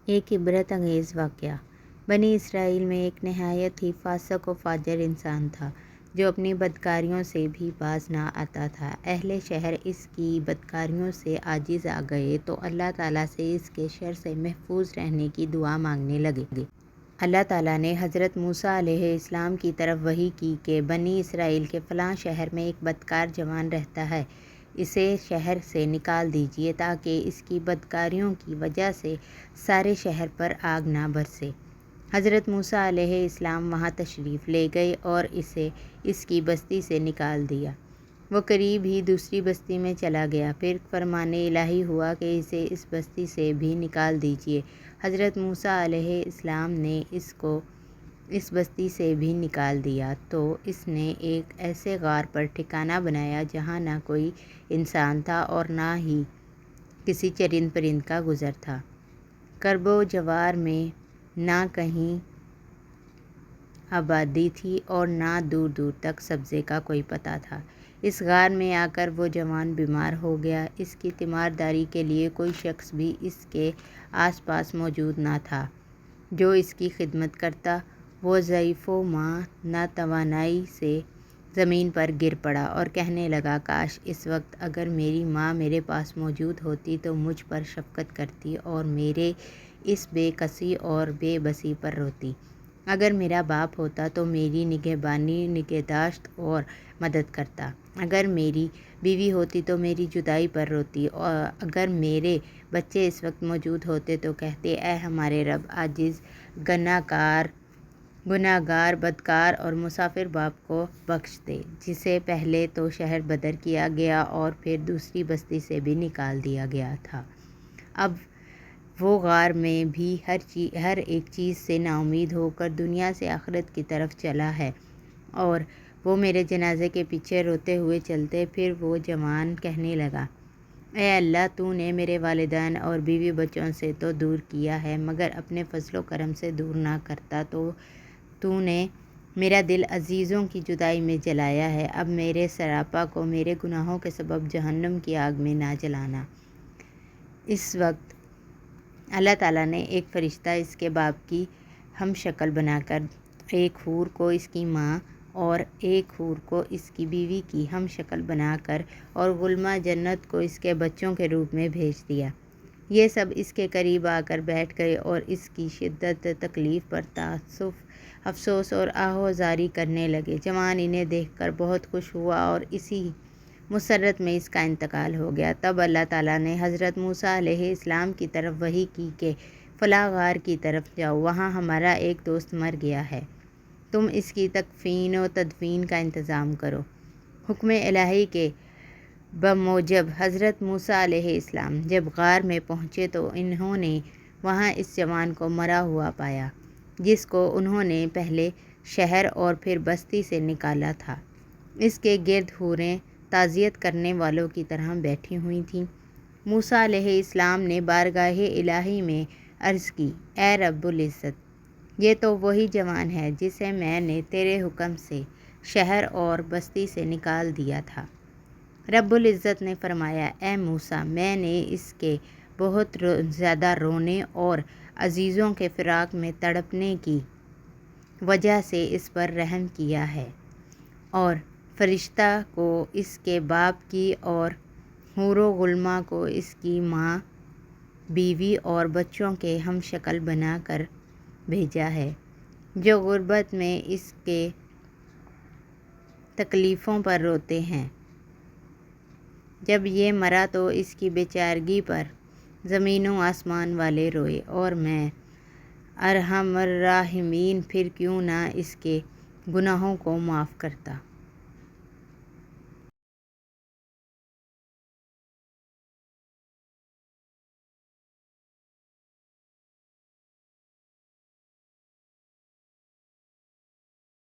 ایک عبرت انگیز واقعہ۔ بنی اسرائیل میں ایک نہایت ہی فاسق و فاجر انسان تھا جو اپنی بدکاریوں سے بھی باز نہ آتا تھا۔ اہل شہر اس کی بدکاریوں سے عاجز آ گئے تو اللہ تعالیٰ سے اس کے شر سے محفوظ رہنے کی دعا مانگنے لگے۔ اللہ تعالیٰ نے حضرت موسیٰ علیہ السلام کی طرف وحی کی کہ بنی اسرائیل کے فلاں شہر میں ایک بدکار جوان رہتا ہے، اسے شہر سے نکال دیجیے تاکہ اس کی بدکاریوں کی وجہ سے سارے شہر پر آگ نہ برسے۔ حضرت موسیٰ علیہ السلام وہاں تشریف لے گئے اور اسے اس کی بستی سے نکال دیا۔ وہ قریب ہی دوسری بستی میں چلا گیا، پھر فرمان الہی ہوا کہ اسے اس بستی سے بھی نکال دیجیے۔ حضرت موسیٰ علیہ السلام نے اس کو اس بستی سے بھی نکال دیا تو اس نے ایک ایسے غار پر ٹھکانہ بنایا جہاں نہ کوئی انسان تھا اور نہ ہی کسی چرند پرند کا گزر تھا۔ کرب و جوار میں نہ کہیں آبادی تھی اور نہ دور دور تک سبزے کا کوئی پتہ تھا۔ اس غار میں آ کر وہ جوان بیمار ہو گیا۔ اس کی تیمارداری کے لیے کوئی شخص بھی اس کے آس پاس موجود نہ تھا جو اس کی خدمت کرتا۔ وہ ضعیف و ناتوانائی سے زمین پر گر پڑا اور کہنے لگا، کاش اس وقت اگر میری ماں میرے پاس موجود ہوتی تو مجھ پر شفقت کرتی اور میرے اس بے کسی اور بے بسی پر روتی۔ اگر میرا باپ ہوتا تو میری نگہبانی نگہداشت اور مدد کرتا۔ اگر میری بیوی ہوتی تو میری جدائی پر روتی، اور اگر میرے بچے اس وقت موجود ہوتے تو کہتے، اے ہمارے رب، عاجز گناہگار بدکار اور مسافر باپ کو بخش دے جسے پہلے تو شہر بدر کیا گیا اور پھر دوسری بستی سے بھی نکال دیا گیا تھا۔ اب وہ غار میں بھی ہر ایک چیز سے نا امید ہو کر دنیا سے آخرت کی طرف چلا ہے اور وہ میرے جنازے کے پیچھے روتے ہوئے چلتے۔ پھر وہ جوان کہنے لگا، اے اللہ، تو نے میرے والدین اور بیوی بچوں سے تو دور کیا ہے مگر اپنے فضل و کرم سے دور نہ کرتا تو نے میرا دل عزیزوں کی جدائی میں جلایا ہے۔ اب میرے سراپا کو میرے گناہوں کے سبب جہنم کی آگ میں نہ جلانا۔ اس وقت اللہ تعالیٰ نے ایک فرشتہ اس کے باپ کی ہم شکل بنا کر ایک حور کو اس کی ماں اور ایک حور کو اس کی بیوی کی ہم شکل بنا کر اور غلامہ جنت کو اس کے بچوں کے روپ میں بھیج دیا۔ یہ سب اس کے قریب آ کر بیٹھ گئے اور اس کی شدت تکلیف پر تأسف، افسوس اور آہ و زاری کرنے لگے۔ جوان انہیں دیکھ کر بہت خوش ہوا اور اسی مسرت میں اس کا انتقال ہو گیا۔ تب اللہ تعالیٰ نے حضرت موسیٰ علیہ السلام کی طرف وحی کی کہ فلاں غار کی طرف جاؤ، وہاں ہمارا ایک دوست مر گیا ہے، تم اس کی تکفین و تدفین کا انتظام کرو۔ حکم الہی کے بموجب حضرت موسیٰ علیہ السلام جب غار میں پہنچے تو انہوں نے وہاں اس جوان کو مرا ہوا پایا جس کو انہوں نے پہلے شہر اور پھر بستی سے نکالا تھا۔ اس کے گرد حوریں تعزیت کرنے والوں کی طرح بیٹھی ہوئی تھیں۔ موسیٰ علیہ السلام نے بارگاہ الہی میں عرض کی، اے رب العزت، یہ تو وہی جوان ہے جسے میں نے تیرے حکم سے شہر اور بستی سے نکال دیا تھا۔ رب العزت نے فرمایا، اے موسیٰ، میں نے اس کے بہت زیادہ رونے اور عزیزوں کے فراق میں تڑپنے کی وجہ سے اس پر رحم کیا ہے اور فرشتہ کو اس کے باپ کی اور حور و غلامہ کو اس کی ماں، بیوی اور بچوں کے ہم شکل بنا کر بھیجا ہے جو غربت میں اس کے تکلیفوں پر روتے ہیں۔ جب یہ مرا تو اس کی بے چارگی پر زمین و آسمان والے روئے اور میں ارحم الراحمین پھر کیوں نہ اس کے گناہوں کو معاف کرتا۔